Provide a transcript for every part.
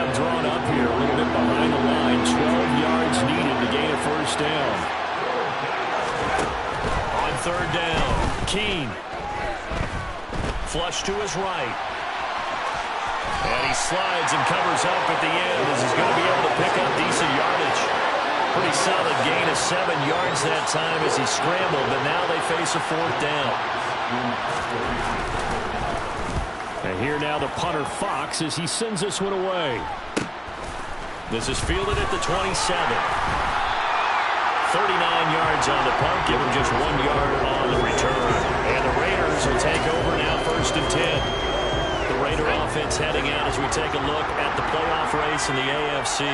have drawn up here a little bit behind the line. 12 yards needed to gain a first down. On third down, Keene. Flush to his right. And he slides and covers up at the end as he's going to be able to pick up decent yardage. Pretty solid gain of 7 yards that time as he scrambled, but now they face a fourth down. And here now the punter Fox as he sends this one away. This is fielded at the 27. 39 yards on the punt, give him just 1 yard on the return. And the Raiders will take over now, 1st and 10. The Raider offense heading out as we take a look at the playoff race in the AFC.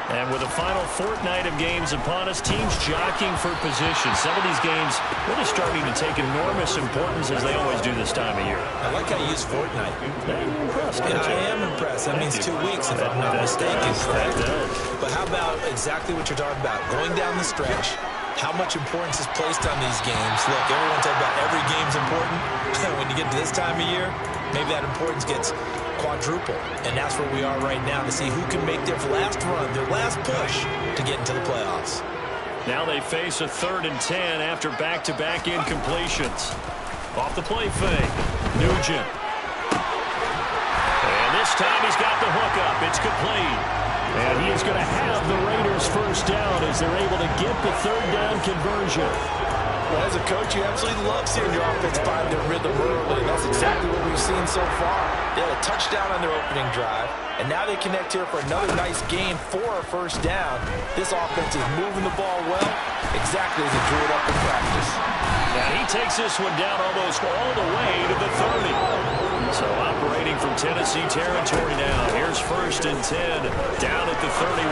And with the final fortnight of games upon us, teams jockeying for position. Some of these games really starting to take enormous importance as they always do this time of year. I like how you use fortnight. I'm impressed. Yeah, I am impressed. That means 2 weeks if I'm not mistaken, correct? But how about exactly what you're talking about? Going down the stretch, how much importance is placed on these games. Look, everyone talks about every game's important. When you get to this time of year, maybe that importance gets quadruple, and that's where we are right now to see who can make their last run, their last push to get into the playoffs. Now they face a 3rd and 10 after back-to-back incompletions. Off the play fake, Nugent. And this time he's got the hook up. It's complete. And he is going to have the Raiders first down as they're able to get the 3rd down conversion. Well, as a coach, you absolutely love seeing your offense find their rhythm early. That's exactly what we've seen so far. They had a touchdown on their opening drive, and now they connect here for another nice gain for a first down. This offense is moving the ball well, exactly as he drew it up in practice. Now he takes this one down almost all the way to the 30. So operating from Tennessee territory now. Here's 1st and 10, down at the 31.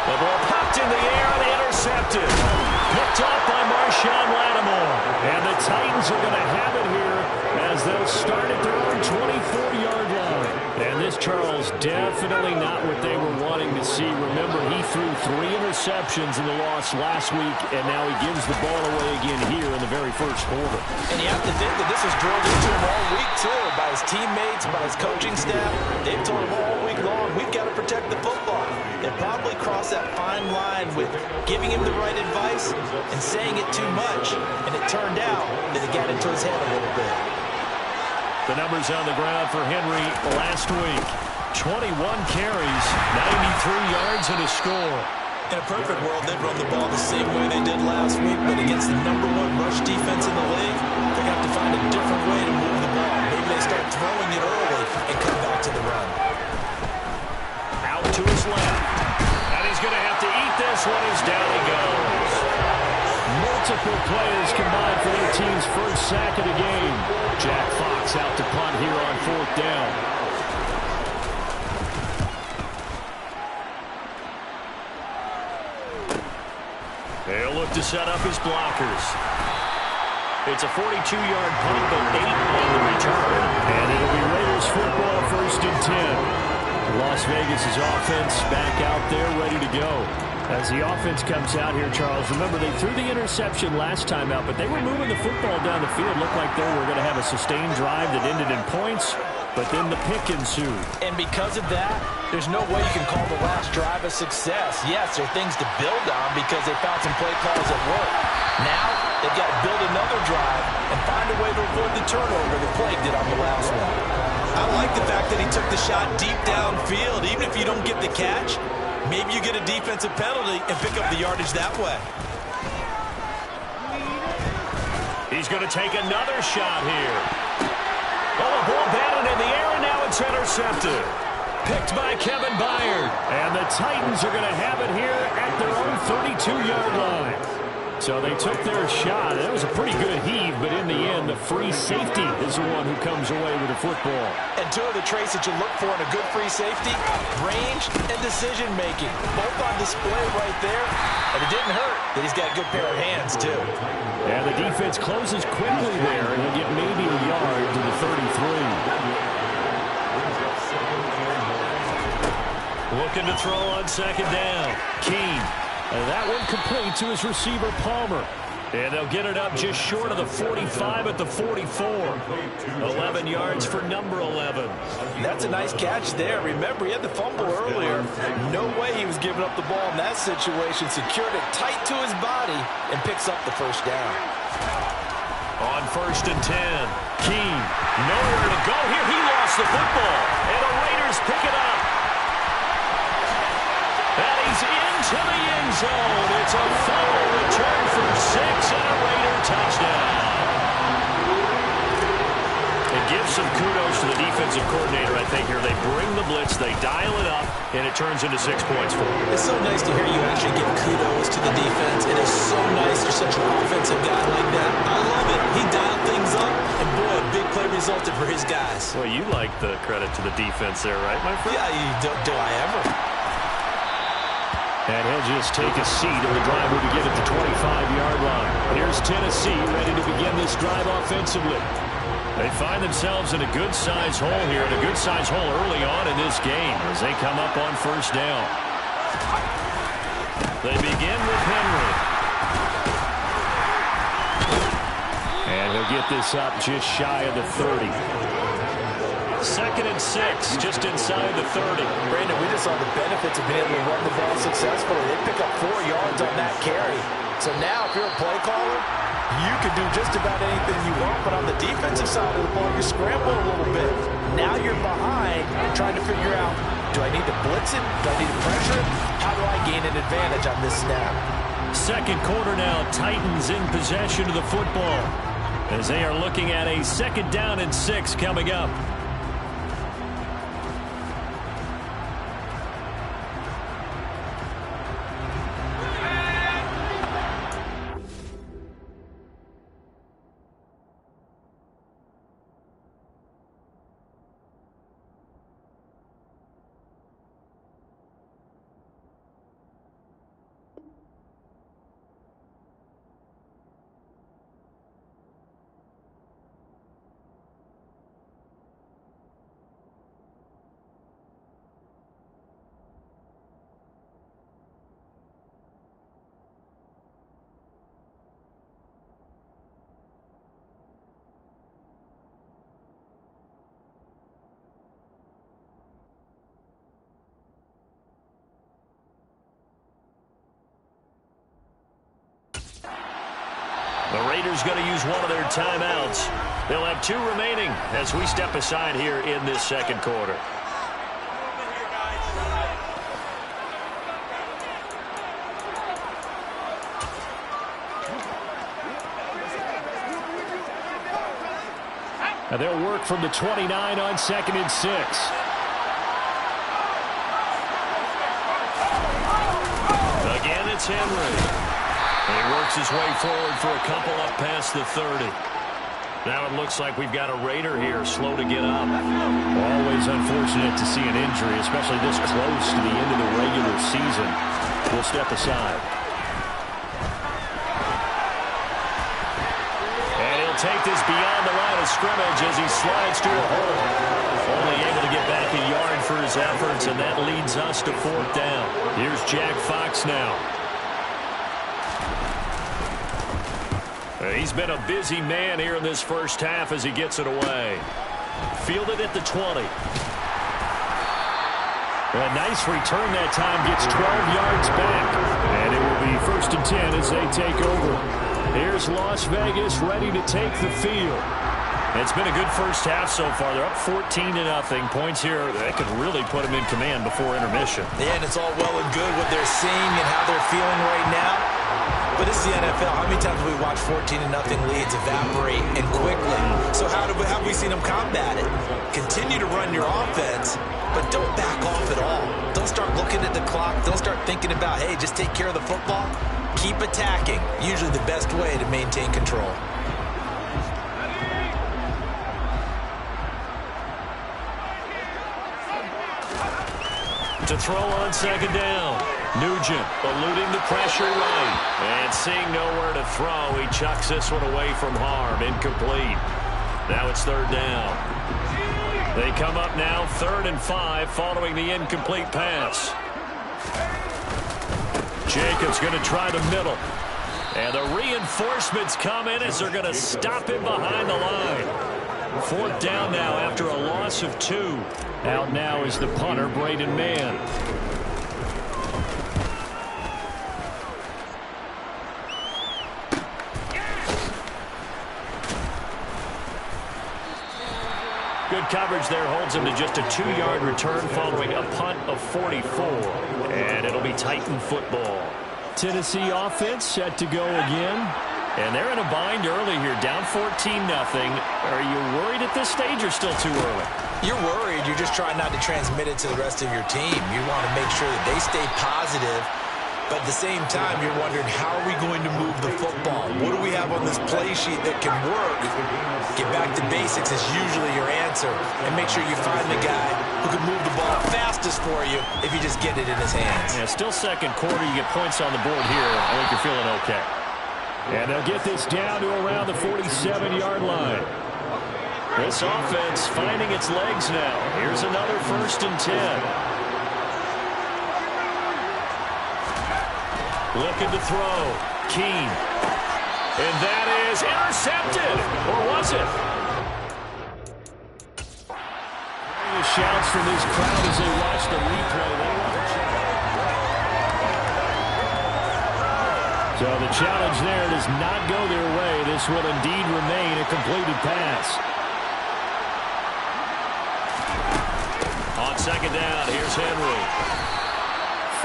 The ball popped in the air and intercepted. Picked up by Marshawn Lattimore. And the Titans are going to have it here as they'll start at their own 24-yard line. And this, Charles, definitely not what they were wanting to see. Remember, he threw 3 interceptions in the loss last week, and now he gives the ball away again here in the very first quarter. And you have to think that this was drilled into him all week, too, by his teammates, by his coaching staff. They've told him all week long, we've got to protect the football. They probably crossed that fine line with giving him the right advice and saying it too much, and it turned out that it got into his head a little bit. The numbers on the ground for Henry last week. 21 carries, 93 yards, and a score. In a perfect world, they'd run the ball the same way they did last week, but against the #1 rush defense in the league, they're going to have to find a different way to move the ball. Maybe they start throwing it early and come back to the run. Out to his left. And he's going to have to eat this one as down he goes. Multiple players combined for their team's first sack of the game. Jack Fox out to punt here on 4th down. They'll look to set up his blockers. It's a 42-yard punt, but 8 on the return. And it'll be Raiders football, 1st and 10. Las Vegas' offense back out there ready to go. As the offense comes out here, Charles, remember they threw the interception last time out, but they were moving the football down the field. Looked like they were going to have a sustained drive that ended in points, but then the pick ensued. And because of that, there's no way you can call the last drive a success. Yes, there are things to build on because they found some play calls that work. Now, they've got to build another drive and find a way to avoid the turnover that plagued it on the last one. I like the fact that he took the shot deep downfield. Even if you don't get the catch, maybe you get a defensive penalty and pick up the yardage that way. He's going to take another shot here. Oh, the ball batted in the air, and now it's intercepted. Picked by Kevin Byard. And the Titans are going to have it here at their own 32-yard line. So they took their shot. That was a pretty good heave, but in the end, the free safety is the one who comes away with the football. And 2 of the traits that you look for in a good free safety, range and decision-making. Both on display right there. And it didn't hurt that he's got a good pair of hands, too. And the defense closes quickly there, and he'll get maybe a yard to the 33. Looking to throw on 2nd down. Keene. And that one complete to his receiver, Palmer. And they'll get it up just short of the 45 at the 44. 11 yards for number 11. That's a nice catch there. Remember, he had the fumble earlier. No way he was giving up the ball in that situation. Secured it tight to his body and picks up the first down. On 1st and 10, Keene, nowhere to go here. He lost the football, and the Raiders pick it up. And he's into the end zone. It's a fumble return for 6 and a Raider touchdown. It gives some kudos to the defensive coordinator, I think, here. They bring the blitz, they dial it up, and it turns into 6 points for them. It's so nice to hear you actually give kudos to the defense. It is so nice for such an offensive guy like that. I love it. He dialed things up, and boy, a big play resulted for his guys. Well, you like the credit to the defense there, right, my friend? Yeah, do I ever? And he'll just take a seat, and the drive will begin at the 25-yard line. Here's Tennessee ready to begin this drive offensively. They find themselves in a good-sized hole here, and a good-sized hole early on in this game as they come up on 1st down. They begin with Henry. And he'll get this up just shy of the 30. 2nd and 6, just inside the 30. Brandon, we just saw the benefits of being able to run the ball successfully. They pick up 4 yards on that carry. So now, if you're a play caller, you can do just about anything you want, but on the defensive side of the ball, you scramble a little bit. Now you're behind and trying to figure out, do I need to blitz it? Do I need to pressure it? How do I gain an advantage on this snap? 2nd quarter now, Titans in possession of the football as they are looking at a 2nd down and 6 coming up. The Raiders going to use one of their timeouts. They'll have 2 remaining as we step aside here in this 2nd quarter. And they'll work from the 29 on 2nd and 6. Again, it's Henry. And he works his way forward for a couple up past the 30. Now it looks like we've got a Raider here, slow to get up. Always unfortunate to see an injury, especially this close to the end of the regular season. We'll step aside. And he'll take this beyond the line of scrimmage as he slides to a hole. Only able to get back a yard for his efforts, and that leads us to 4th down. Here's Jack Fox now. He's been a busy man here in this first half as he gets it away. Fielded at the 20. A nice return that time, gets 12 yards back. And it will be 1st and 10 as they take over. Here's Las Vegas ready to take the field. It's been a good first half so far. They're up 14-0. Points here that could really put them in command before intermission. Yeah, and it's all well and good what they're seeing and how they're feeling right now. But this is the NFL. How many times have we watched 14-0 leads evaporate and quickly? So how have we seen them combat it? Continue to run your offense, but don't back off at all. Don't start looking at the clock. Don't start thinking about, hey, just take care of the football. Keep attacking. Usually the best way to maintain control. To throw on 2nd down. Nugent eluding the pressure right. And seeing nowhere to throw, he chucks this one away from harm. Incomplete. Now it's 3rd down. They come up now 3rd and 5 following the incomplete pass. Jacobs going to try the middle. And the reinforcements come in as they're going to stop him behind the line. 4th down now after a loss of 2. Out now is the punter, Braden Mann. Good coverage there holds him to just a 2-yard return following a punt of 44. And it'll be Titan football. Tennessee offense set to go again. And they're in a bind early here, down 14-0. Are you worried at this stage or still too early? You're worried. You're just trying not to transmit it to the rest of your team. You want to make sure that they stay positive. But at the same time, you're wondering, how are we going to move the football? What do we have on this play sheet that can work? Get back to basics is usually your answer. And make sure you find the guy who can move the ball fastest for you if you just get it in his hands. Yeah, still second quarter. You get points on the board here. I think you're feeling okay. And they'll get this down to around the 47-yard line. This offense finding its legs now. Here's another 1st and 10. Looking to throw. Keene. And that is intercepted. Or was it? The shouts from this crowd as they watch the replay. So the challenge there does not go their way. This will indeed remain a completed pass. On 2nd down, here's Henry.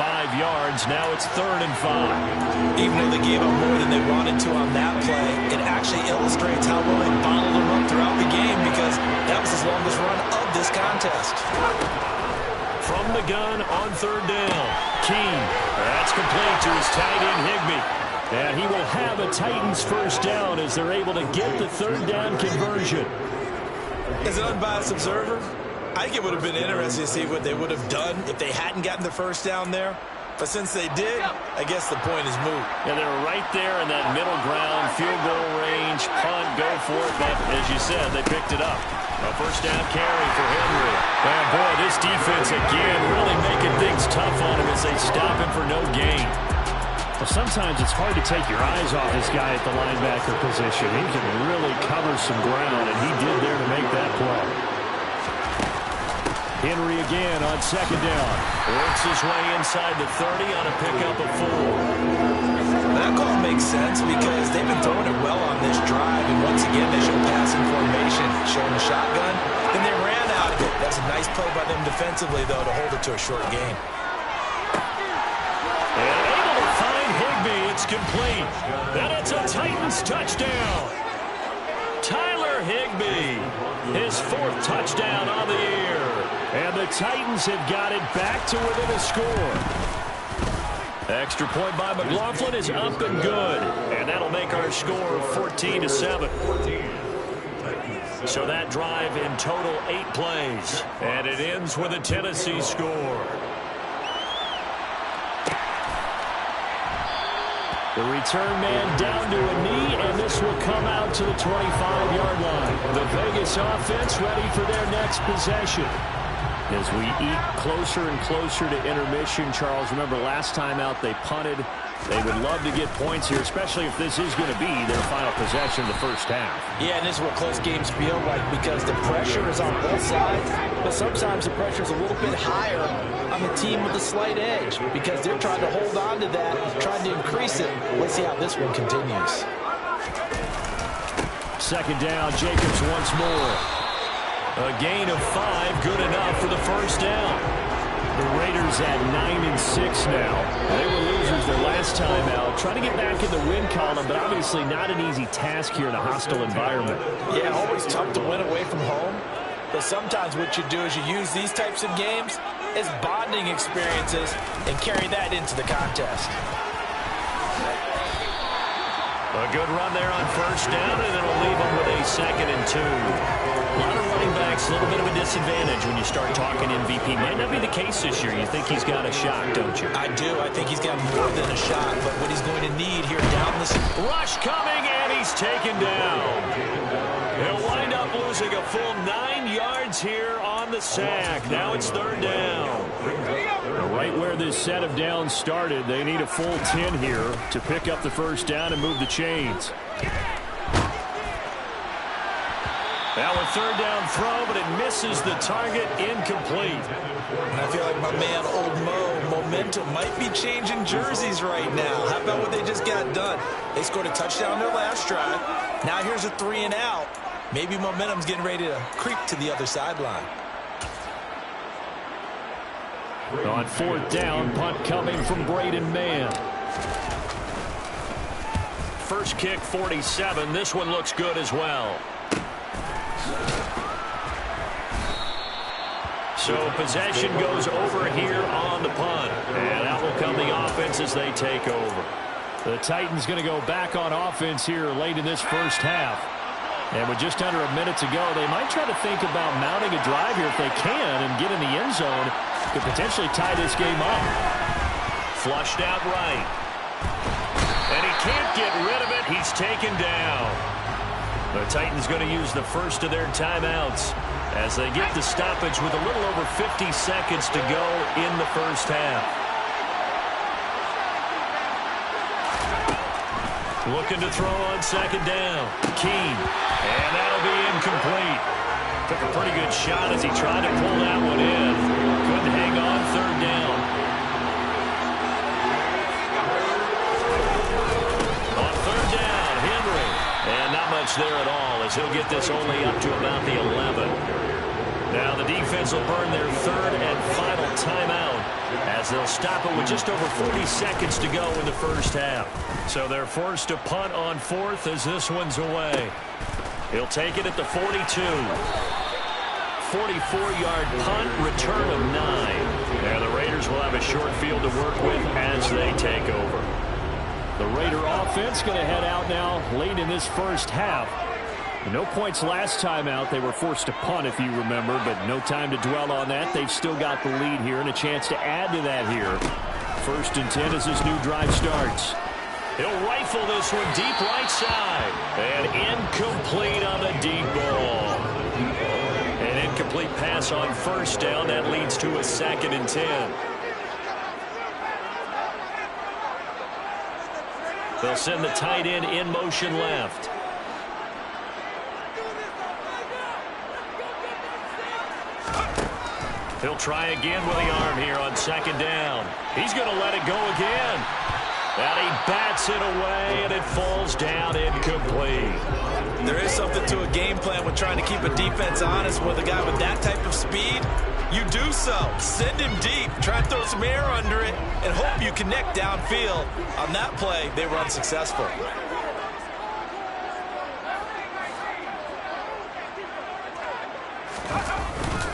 5 yards. Now it's 3rd and 5. Even though they gave up more than they wanted to on that play, it actually illustrates how well they bottled them up throughout the game, because that was his longest run of this contest. From the gun on 3rd down. Keene. That's complete to his tight end, Higbee. And he will have a Titans 1st down as they're able to get the 3rd down conversion. As an unbiased observer, I think it would have been interesting to see what they would have done if they hadn't gotten the 1st down there. But since they did, I guess the point is moot. And they're right there in that middle ground, field goal range, punt, go for it. But as you said, they picked it up. A 1st down carry for Henry. And boy, this defense again really making things tough on him as they stop him for no gain. Well, sometimes it's hard to take your eyes off this guy at the linebacker position. He can really cover some ground, and he did there to make that play. Henry again on 2nd down. Works his way inside the 30 on a pickup of 4. That call makes sense because they've been throwing it well on this drive, and once again they show passing formation, showing the shotgun. Then they ran out of it. That's a nice play by them defensively, though, to hold it to a short gain. It's complete. And it's a Titans touchdown. Tyler Higbee, his 4th touchdown on the year. And the Titans have got it back to within a score. Extra point by McLaughlin is up and good. And that'll make our score 14-7. So that drive in total 8 plays. And it ends with a Tennessee score. The return man down to a knee, and this will come out to the 25-yard line. The Vegas offense ready for their next possession. As we eat closer and closer to intermission, Charles, remember last time out they punted. They would love to get points here, especially if this is going to be their final possession of the 1st half. Yeah, and this is what close games feel like because the pressure is on both sides, but sometimes the pressure is a little bit higher on the team with the slight edge because they're trying to hold on to that, trying to increase it. Let's see how this one continues. 2nd down, Jacobs once more. A gain of 5, good enough for the 1st down. The Raiders at 9-6 now. They were losers their last time out. Trying to get back in the win column, but obviously not an easy task here in a hostile environment. Yeah, always tough to win away from home. But sometimes what you do is you use these types of games as bonding experiences and carry that into the contest. A good run there on 1st down, and it'll leave them with a 2nd and 2. A lot of running backs, a little bit of a disadvantage when you start talking MVP. Might not be the case this year. You think he's got a shot, don't you? I do. I think he's got more than a shot, but what he's going to need here down this... Rush coming, and he's taken down. He'll wind up losing a full 9 yards here on the sack. Now it's 3rd down. Right where this set of downs started, they need a full 10 here to pick up the first down and move the chains. Now a third down throw, but it misses the target, incomplete. And I feel like my man, Old Mo, momentum might be changing jerseys right now. How about what they just got done? They scored a touchdown their last drive. Now here's a 3 and out. Maybe momentum's getting ready to creep to the other sideline. On fourth down, punt coming from Braden Mann. First kick, 47. This one looks good as well. So possession goes over here on the punt. And out will come the offense as they take over. The Titans going to go back on offense here late in this first half. And with just under a minute to go, they might try to think about mounting a drive here if they can and get in the end zone. Could potentially tie this game up. Flushed out right. And he can't get rid of it. He's taken down. The Titans going to use the first of their timeouts as they get the stoppage with a little over 50 seconds to go in the first half. Looking to throw on second down. Keene. And that'll be incomplete. Took a pretty good shot as he tried to pull that one in. Couldn't hang on third down. On third down, Henry. And not much there at all as he'll get this only up to about the 11. Now the defense will burn their third and final timeout as they'll stop it with just over 40 seconds to go in the first half. So they're forced to punt on fourth as this one's away. He'll take it at the 42. 44-yard punt, return of 9. And the Raiders will have a short field to work with as they take over. The Raider offense going to head out now late in this first half. No points last time out. They were forced to punt, if you remember, but no time to dwell on that. They've still got the lead here and a chance to add to that here. First and 10 as this new drive starts. He'll rifle this one deep right side. And incomplete on the deep ball. An incomplete pass on first down. That leads to a second and 10. They'll send the tight end in motion left. He'll try again with the arm here on second down. He's going to let it go again. And he bats it away, and it falls down incomplete. There is something to a game plan with trying to keep a defense honest with a guy with that type of speed. You do so. Send him deep. Try to throw some air under it and hope you connect downfield. On that play, they were unsuccessful.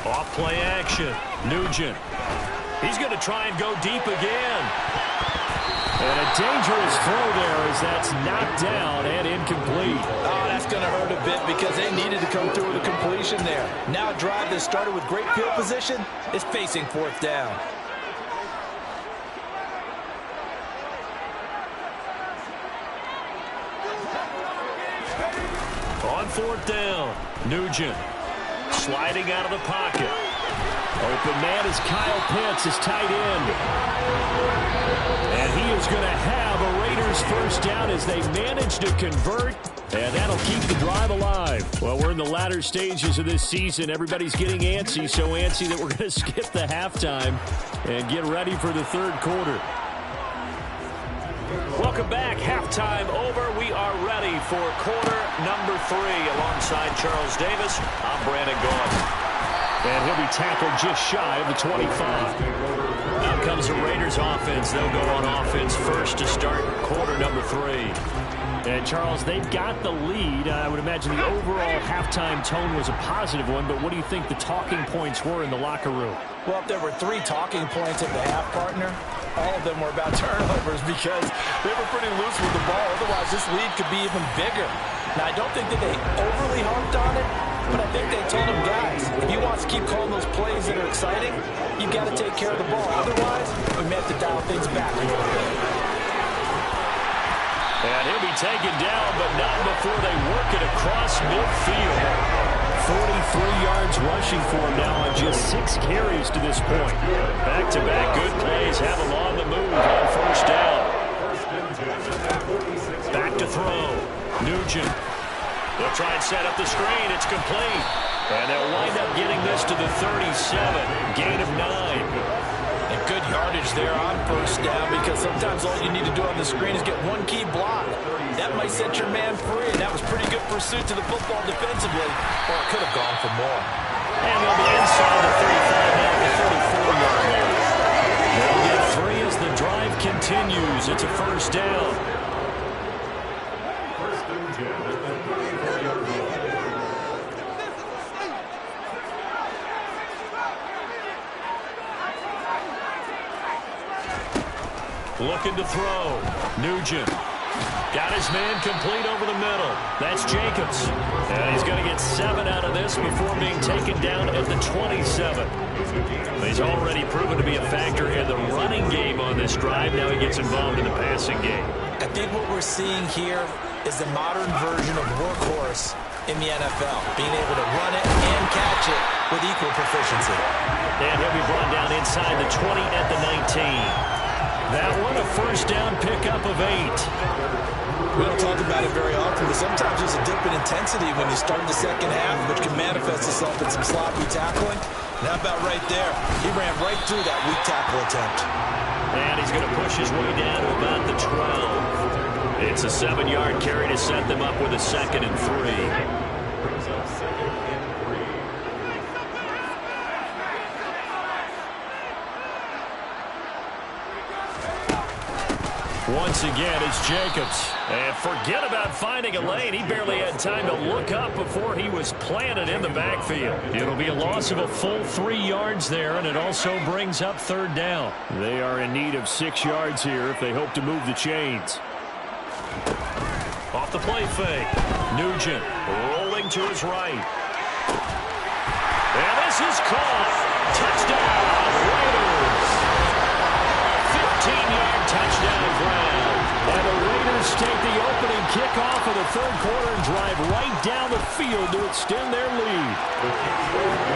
Off play action. Nugent. He's going to try and go deep again. And a dangerous throw there as that's knocked down and incomplete. Oh, that's going to hurt a bit because they needed to come through with a completion there. Now a drive that started with great field position is facing fourth down. On fourth down, Nugent sliding out of the pocket. Open man is Kyle Pitts, his tight end. And he is going to have a Raiders first down as they manage to convert. And that'll keep the drive alive. Well, we're in the latter stages of this season. Everybody's getting antsy, so antsy that we're going to skip the halftime and get ready for the third quarter. Welcome back. Halftime over. We are ready for quarter number 3. Alongside Charles Davis, I'm Brandon Gaudin. And he'll be tackled just shy of the 25. Out comes the Raiders offense. They'll go on offense first to start quarter number 3. And, Charles, they've got the lead. I would imagine the overall halftime tone was a positive one, but what do you think the talking points were in the locker room? Well, if there were 3 talking points at the half, partner, all of them were about turnovers because they were pretty loose with the ball. Otherwise, this lead could be even bigger. Now, I don't think that they overly harped on it, but I think they told them, guys, if he wants to keep calling those plays that are exciting, you've got to take care of the ball. Otherwise, we may have to dial things back a little bit. And he'll be taken down, but not before they work it across midfield. 43 yards rushing for him now on just 6 carries to this point. Back-to-back good plays have him on the move on first down. Back to throw. Nugent. They'll try and set up the screen. It's complete. And they'll wind up getting this to the 37. Gain of 9. And good yardage there on first down, because sometimes all you need to do on the screen is get one key block. That might set your man free, and that was pretty good pursuit to the football defensively, or it could have gone for more. And they'll be inside the 35 now at the 34-yard line. They'll get 3 as the drive continues. It's a first down. Looking to throw. Nugent. Got his man complete over the middle. That's Jacobs. And he's going to get 7 out of this before being taken down at the 27. He's already proven to be a factor in the running game on this drive. Now he gets involved in the passing game. I think what we're seeing here is the modern version of workhorse in the NFL, being able to run it and catch it with equal proficiency. And he'll be brought down inside the 20 at the 19. That one a first down pickup of 8. We don't talk about it very often, but sometimes there's a dip in intensity when you start the second half, which can manifest itself in some sloppy tackling. And how about right there? He ran right through that weak tackle attempt. And he's going to push his way down to about the 12. It's a 7-yard carry to set them up with a 2nd and 3. Once again, it's Jacobs. And forget about finding a lane. He barely had time to look up before he was planted in the backfield. It'll be a loss of a full 3 yards there, and it also brings up 3rd down. They are in need of 6 yards here if they hope to move the chains. Off the play fake. Nugent rolling to his right. And this is caught. Touchdown, Raiders. 15-yard touchdown ground. And the Raiders take the opening kickoff of the 3rd quarter and drive right down the field to extend their lead.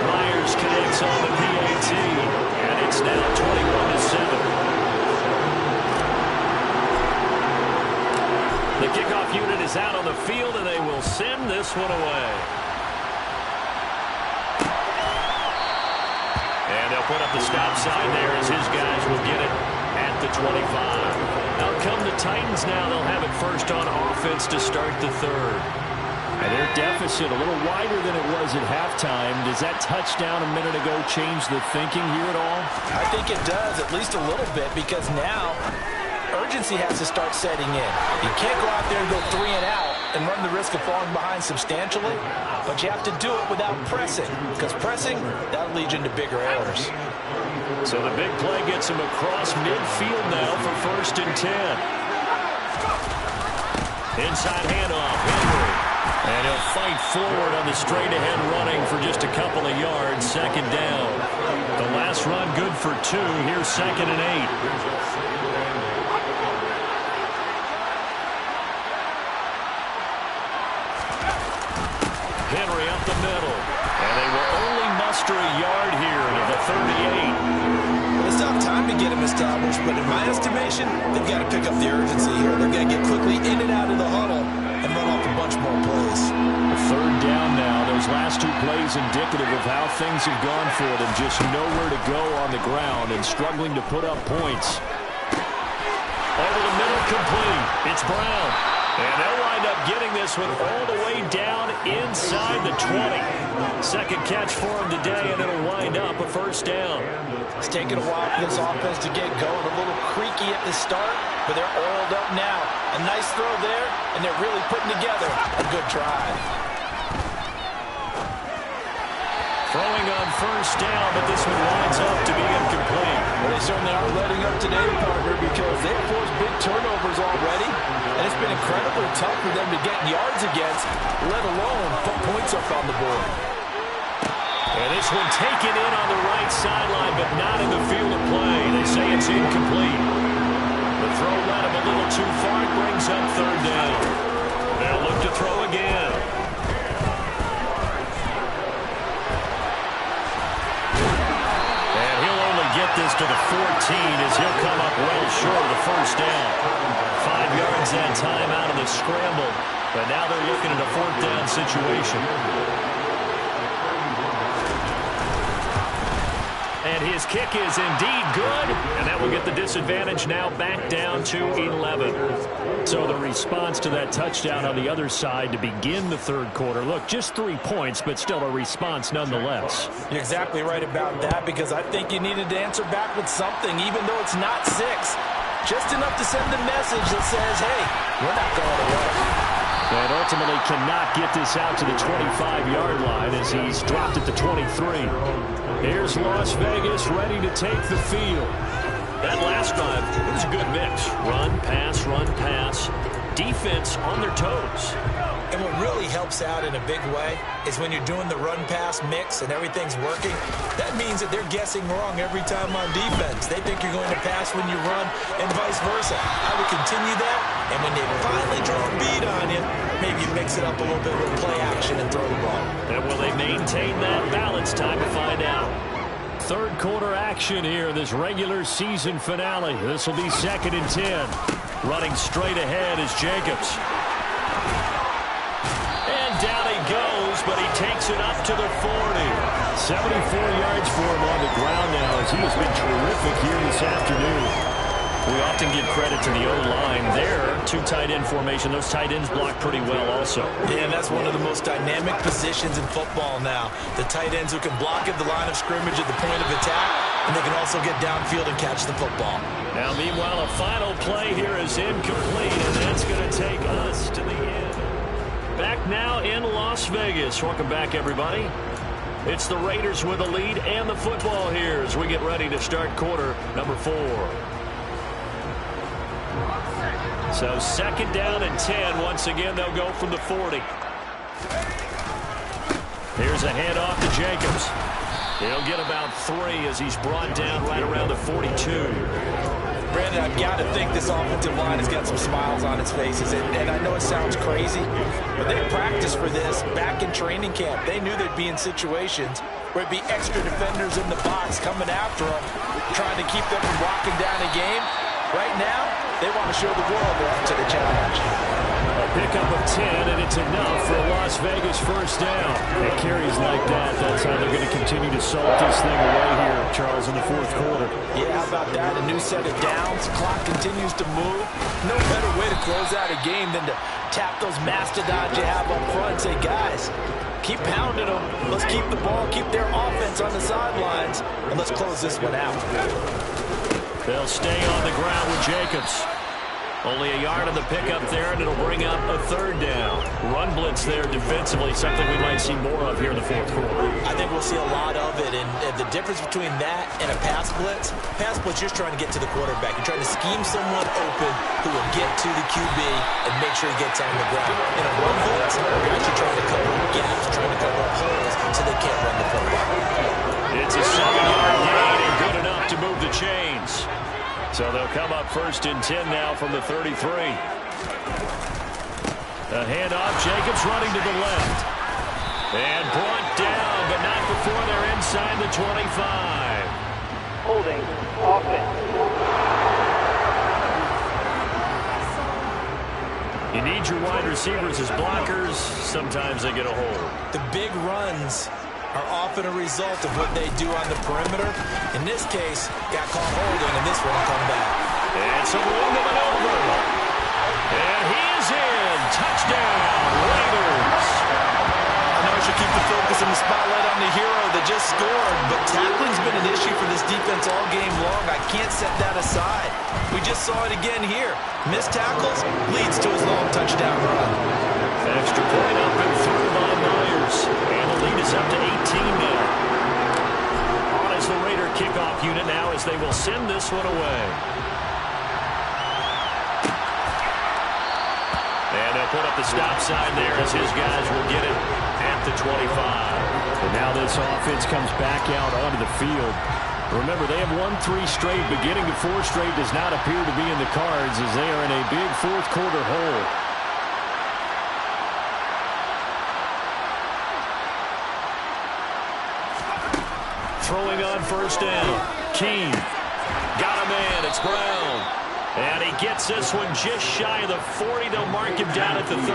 Myers connects on the PAT, and it's now 21-7. The kickoff unit is out on the field, and they will send this one away. And they'll put up the stop sign there as his guys will get it at the 25. Out come the Titans now. They'll have it first on offense to start the 3rd. And their deficit a little wider than it was at halftime. Does that touchdown a minute ago change the thinking here at all? I think it does, at least a little bit, because now urgency has to start setting in. You can't go out there and go 3 and out and run the risk of falling behind substantially, but you have to do it without pressing, because pressing, that'll lead you into bigger errors. So the big play gets him across midfield now for 1st and 10. Inside handoff, Henry. And he'll fight forward on the straight-ahead running for just a couple of yards, 2nd down. The last run good for 2. Here's 2nd and 8. Henry up the middle. And they will only muster a yard here to the 38. It's not time to get him established, but in my estimation, they've got to pick up the urgency here. They've got to get quickly in and out of the huddle and run off a bunch more plays. 3rd down now. Those last 2 plays indicative of how things have gone for them. Just nowhere to go on the ground and struggling to put up points. Over the middle, complete. It's Brown. And they'll wind up getting this one all the way down inside the 20. 2nd catch for him today, and it'll wind up a 1st down. It's taken a while for this offense to get going. A little creaky at the start, but they're oiled up now. A nice throw there, and they're really putting together a good drive. Throwing on 1st down, but this one winds up to be incomplete. Well, they certainly are letting up today, partner, because they've forced big turnovers already, and it's been incredibly tough for them to get yards against, let alone put points up on the board. And this one taken in on the right sideline, but not in the field of play. They say it's incomplete. The throw led him a little too far. It brings up 3rd down. They'll look to throw again. this to the 14 as he'll come up well short of the first down. 5 yards that time out of the scramble. But now they're looking at a 4th down situation. And his kick is indeed good. And that will get the disadvantage now back down to 11. So the response to that touchdown on the other side to begin the 3rd quarter. Look, just 3 points, but still a response nonetheless. You're exactly right about that, because I think you needed to answer back with something, even though it's not 6. Just enough to send a message that says, hey, we're not going away. And ultimately cannot get this out to the 25-yard line as he's dropped it to 23. Here's Las Vegas ready to take the field. That last drive, it was a good mix. Run, pass, defense on their toes. And what really helps out in a big way is when you're doing the run-pass mix and everything's working, that means that they're guessing wrong every time on defense. They think you're going to pass when you run and vice versa. I would continue that, and when they finally draw a bead on you, maybe you mix it up a little bit with play action and throw the ball. And will they maintain that balance? Time to find out. 3rd quarter action here in this regular season finale. This will be 2nd and 10. Running straight ahead is Jacobs. And down he goes, but he takes it up to the 40. 74 yards for him on the ground now as he has been terrific here this afternoon. We often give credit to the O-line there. 2 tight end formation. Those tight ends block pretty well also. Yeah, and that's one of the most dynamic positions in football now. The tight ends who can block at the line of scrimmage at the point of attack, and they can also get downfield and catch the football. Now, meanwhile, a final play here is incomplete, and that's going to take us to the end. Back now in Las Vegas. Welcome back, everybody. It's the Raiders with the lead and the football here as we get ready to start quarter number 4. So 2nd down and 10. Once again, they'll go from the 40. Here's a handoff to Jacobs. He'll get about 3 as he's brought down right around the 42. Brandon, I've got to think this offensive line has got some smiles on its faces. And I know it sounds crazy, but they practiced for this back in training camp. They knew they'd be in situations where it'd be extra defenders in the box coming after them, trying to keep them from locking down a game. Right now, they want to show the world they're up to the challenge. A pickup of 10, and it's enough for a Las Vegas 1st down. It carries like that. That's how they're going to continue to salt this thing away here, Charles, in the 4th quarter. Yeah, how about that? A new set of downs. Clock continues to move. No better way to close out a game than to tap those mastodons you have up front and say, guys, keep pounding them. Let's keep the ball, keep their offense on the sidelines, and let's close this one out. They'll stay on the ground with Jacobs. Only a yard on the pickup there, and it'll bring up a 3rd down. Run blitz there defensively, something we might see more of here in the 4th quarter. I think we'll see a lot of it, and the difference between that and a pass blitz, you're trying to get to the quarterback. You're trying to scheme someone open who will get to the QB and make sure he gets on the ground. In a run blitz, you're actually trying to cover gaps, trying to cover holes so they can't run the football. It's a 7-yard gain and good enough to move the chains. So they'll come up 1st and 10 now from the 33. A handoff, Jacobs running to the left. And brought down, but not before they're inside the 25. Holding, offense. You need your wide receivers as blockers. Sometimes they get a hold. The big runs are often a result of what they do on the perimeter. In this case, got caught holding, and this one will come back. And some room to maneuver. And he is in. Touchdown, Raiders. I know I should keep the focus and the spotlight on the hero that just scored, but tackling's been an issue for this defense all game long. I can't set that aside. We just saw it again here. Missed tackles leads to his long touchdown run. Extra point up and through by Myers. And the lead is up to 18 now. On is the Raider kickoff unit now as they will send this one away. And they'll put up the stop sign there as his guys will get it at the 25. And now this offense comes back out onto the field. Remember, they have won 3 straight. Beginning to 4 straight does not appear to be in the cards as they are in a big 4th quarter hole. Throwing on 1st down. King. Got a man. It's Brown. And he gets this one just shy of the 40. They'll mark him down at the 39.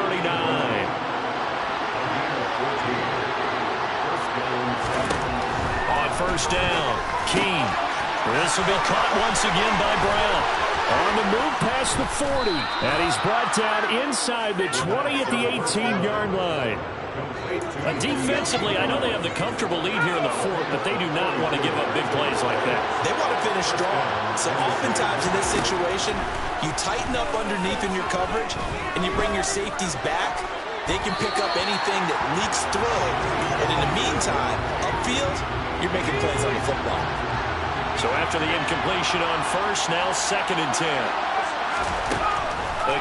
On first down, King. This will be caught once again by Brown. On the move past the 40. And he's brought down inside the 20 at the 18-yard line. Defensively, I know they have the comfortable lead here in the fourth, but they do not want to give up big plays like that. They want to finish strong. So oftentimes in this situation, you tighten up underneath in your coverage, and you bring your safeties back. They can pick up anything that leaks through. And in the meantime, upfield, you're making plays on the football. So after the incompletion on first, now 2nd and 10.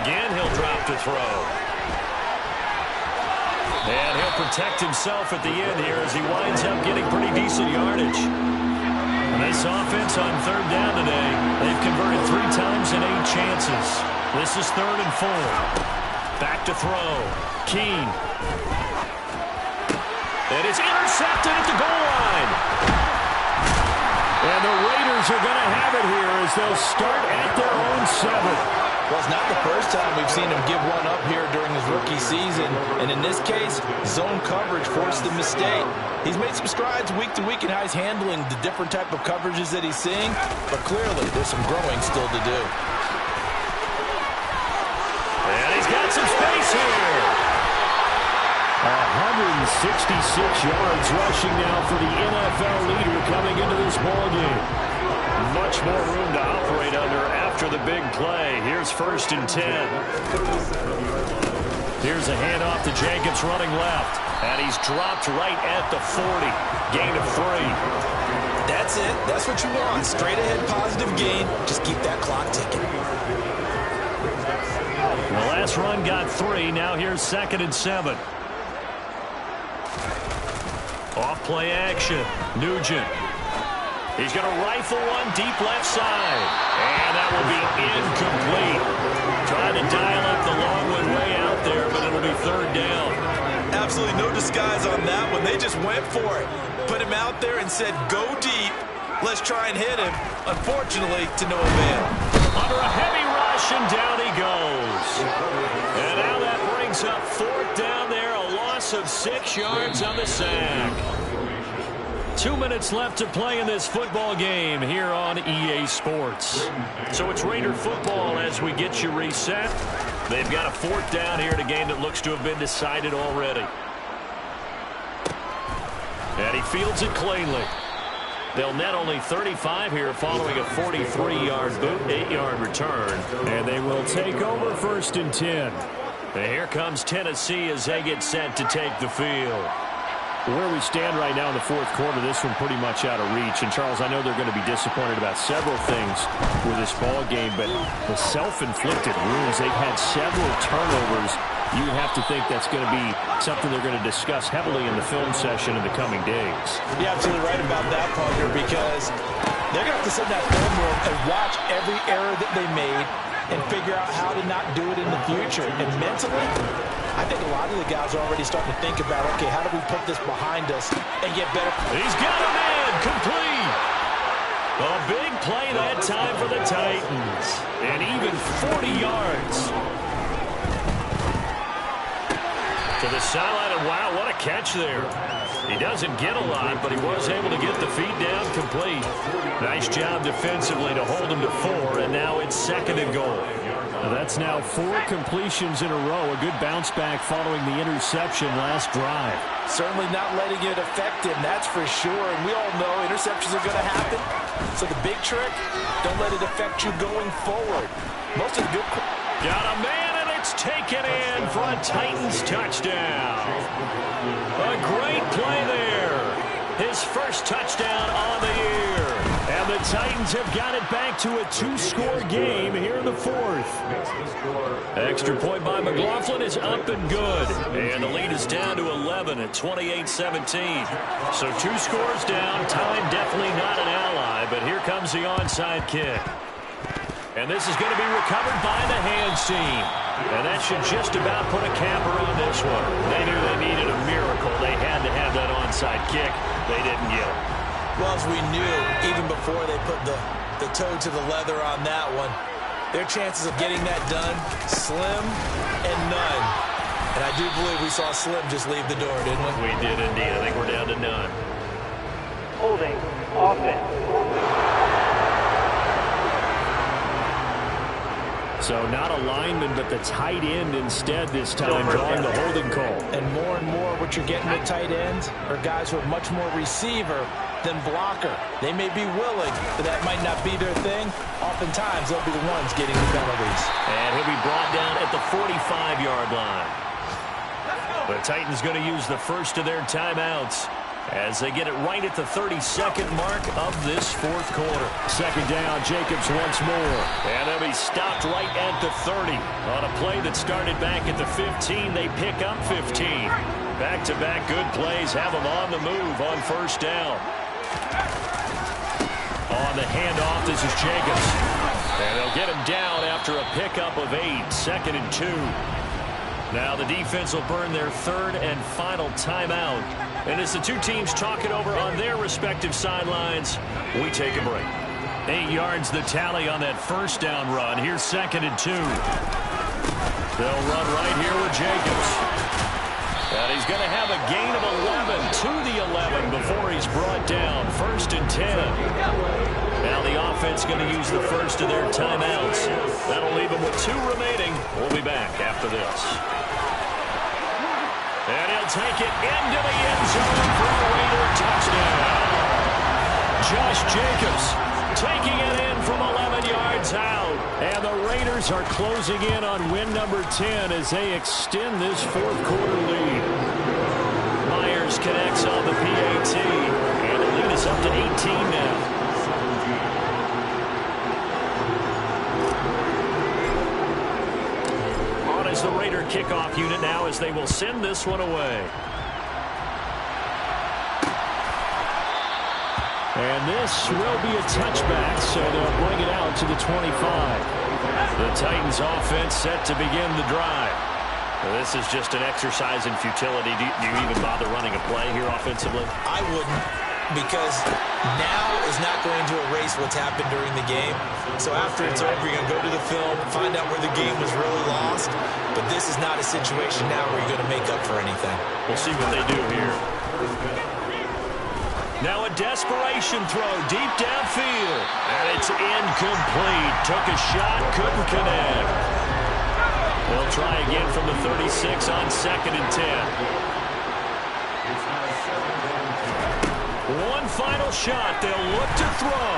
Again, he'll drop to throw. And he'll protect himself at the end here as he winds up getting pretty decent yardage. And this offense on 3rd down today, they've converted 3 times in 8 chances. This is 3rd and 4. Back to throw. Keene. It is intercepted at the goal line. And the Raiders are going to have it here as they'll start at their own 7. Well, it's not the first time we've seen him give one up here during his rookie season. And in this case, zone coverage forced the mistake. He's made some strides week to week in how he's handling the different type of coverages that he's seeing. But clearly, there's some growing still to do. And he's got some space here. 166 yards rushing now for the NFL leader coming into this ballgame. Much more room to operate under after the big play. Here's 1st and 10. Here's a handoff to Jacobs running left. And he's dropped right at the 40. Gain of 3. That's it. That's what you want. Straight ahead positive gain. Just keep that clock ticking. The last run got 3. Now here's 2nd and 7. Off play action. Nugent. He's going to rifle one deep left side. And that will be incomplete. Trying to dial up the long one way out there, but it'll be 3rd down. Absolutely no disguise on that one. They just went for it. Put him out there and said, go deep. Let's try and hit him. Unfortunately, to no avail. Under a heavy rush, and down he goes. And now that brings up 4th down there. A loss of 6 yards on the sack. 2 minutes left to play in this football game here on EA Sports. So it's Raider football as we get you reset. They've got a 4th down here in a game that looks to have been decided already. And he fields it cleanly. They'll net only 35 here following a 43-yard boot, 8-yard return. And they will take over 1st and 10. And here comes Tennessee as they get set to take the field. Where we stand right now in the 4th quarter, this one pretty much out of reach. And, Charles, I know they're going to be disappointed about several things with this ball game, but the self-inflicted wounds, they've had several turnovers. You have to think that's going to be something they're going to discuss heavily in the film session in the coming days. You're absolutely right about that, partner, because they're going to have to sit in that film room and watch every error that they made and figure out how to not do it in the future. And mentally, I think a lot of the guys are already starting to think about, okay, how do we put this behind us and get better? He's got a man complete. A big play that time for the Titans. And even 40 yards. To the sideline, and wow, what a catch there. He doesn't get a lot, but he was able to get the feet down complete. Nice job defensively to hold him to 4, and now it's 2nd and goal. That's now 4 completions in a row. A good bounce back following the interception last drive. Certainly not letting it affect him, that's for sure. And we all know interceptions are going to happen. So the big trick, don't let it affect you going forward. Most of the good... Got a man, and it's taken in for a Titans touchdown. A great play there. His first touchdown on the year. And the Titans have got it back to a 2-score game here in the 4th. Extra point by McLaughlin is up and good. And the lead is down to 11 at 28-17. So 2 scores down. Time definitely not an ally, but here comes the onside kick. And this is going to be recovered by the hands team. And that should just about put a cap around this one. They knew they needed a miracle. They had to have that onside kick. They didn't get it. Well, as we knew, even before they put the toe to the leather on that one, their chances of getting that done, slim and none. And I do believe we saw Slim just leave the door, didn't we? We did indeed. I think we're down to none. Holding offense. So not a lineman, but the tight end instead this time, drawing the holding call. And more what you're getting with tight ends are guys who are much more receiver than blocker. They may be willing, but that might not be their thing. Oftentimes, they'll be the ones getting the penalties. And he'll be brought down at the 45-yard line. The Titans going to use the first of their timeouts as they get it right at the 32nd mark of this fourth quarter. Second down, Jacobs once more. And they'll be stopped right at the 30. On a play that started back at the 15, they pick up 15. Back-to-back good plays have them on the move on first down. On the handoff, this is Jacobs. And they'll get him down after a pickup of 8, 2nd and 2. Now the defense will burn their third and final timeout. And as the two teams talk it over on their respective sidelines, we take a break. 8 yards the tally on that first down run. Here's 2nd and 2. They'll run right here with Jacobs. And he's going to have a gain of 11 to the 11 before he's brought down. 1st and 10. Now the offense going to use the first of their timeouts. That'll leave them with 2 remaining. We'll be back after this. And he'll take it into the end zone for a Raider touchdown. Josh Jacobs taking it in from 11 yards out. And the Raiders are closing in on win number 10 as they extend this fourth quarter lead. Myers connects on the PAT. And the lead is up to 18 now. The Raider kickoff unit now as they will send this one away. And this will be a touchback, so they'll bring it out to the 25. The Titans offense set to begin the drive. Well, this is just an exercise in futility. Do you even bother running a play here offensively? I wouldn't, because now is not going to erase what's happened during the game. So after it's over, you're going to go to the film, find out where the game was really lost. But this is not a situation now where you're going to make up for anything. We'll see what they do here. Now a desperation throw deep downfield. And it's incomplete. Took a shot, couldn't connect. They'll try again from the 36 on 2nd and 10. One final shot. They'll look to throw.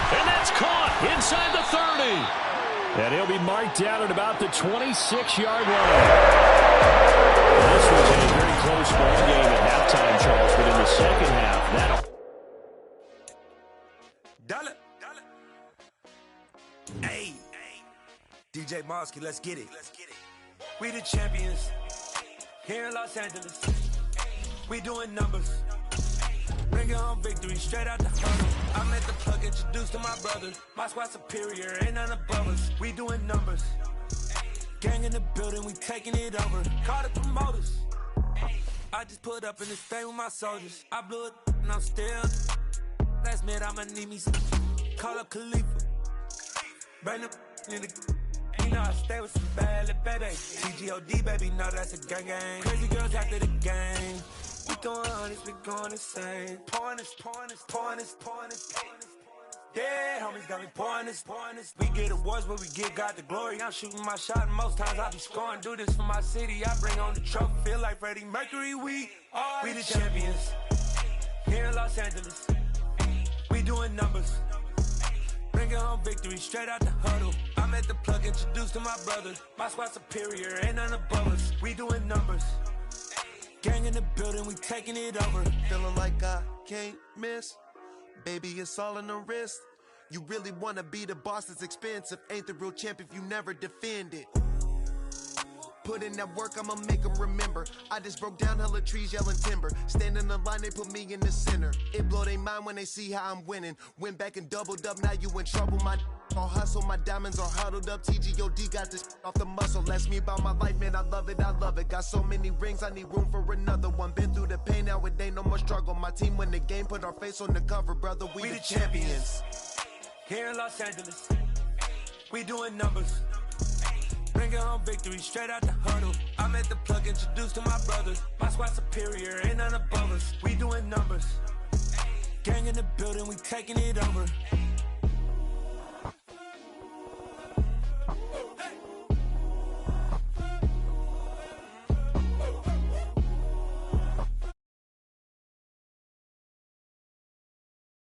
And that's caught inside the 30. And he'll be marked down at about the 26-yard line. This was a very close ball game at halftime, Charles, but in the second half, Hey, DJ Mosky, let's get it. We the champions here in Los Angeles. We doing numbers. Bringing home victory straight out the huddle. I'm at the plug, introduced to my brother. My squad superior, ain't none above us. We doing numbers. Gang in the building, we taking it over. Call the promoters. I just put up in this thing with my soldiers. I blew it and I'm still. Last minute I'ma need me some. Call up Khalifa. Bring them in the. You know I stay with some bad little baby. TGOD, baby, no, that's a gang gang. Crazy girls after the game. We throwing honest, we going insane. Pouring this. Yeah, homies got me pouring this. We get awards, but we give God the glory. I'm shooting my shot, and most times I be scoring. Do this for my city, I bring on the trophy. Feel like Freddie Mercury, we the champions. Here in Los Angeles, we doing numbers. Bringing home victory straight out the huddle. I'm at the plug, introduced to my brother. My squad superior, ain't none above us. We doing numbers. Gang in the building, we taking it over. Feeling like I can't miss. Baby, it's all in the wrist. You really wanna be the boss, it's expensive. Ain't the real champ if you never defend it. Put in that work, I'ma make them remember. I just broke down hella trees, yelling timber. Stand in the line, they put me in the center. It blow they mind when they see how I'm winning. Went back and doubled up, now you in trouble. My all hustle, my diamonds are huddled up. TGOD got this off the muscle. That's me about my life, man, I love it, I love it. Got so many rings, I need room for another one. Been through the pain, now it ain't no more struggle. My team win the game, put our face on the cover, brother. We the champions. Here in Los Angeles, we doing numbers. Bringing home victory straight out the huddle. I'm at the plug, introduced to my brothers. My squad superior, ain't none above us. We doing numbers. Gang in the building, we taking it over.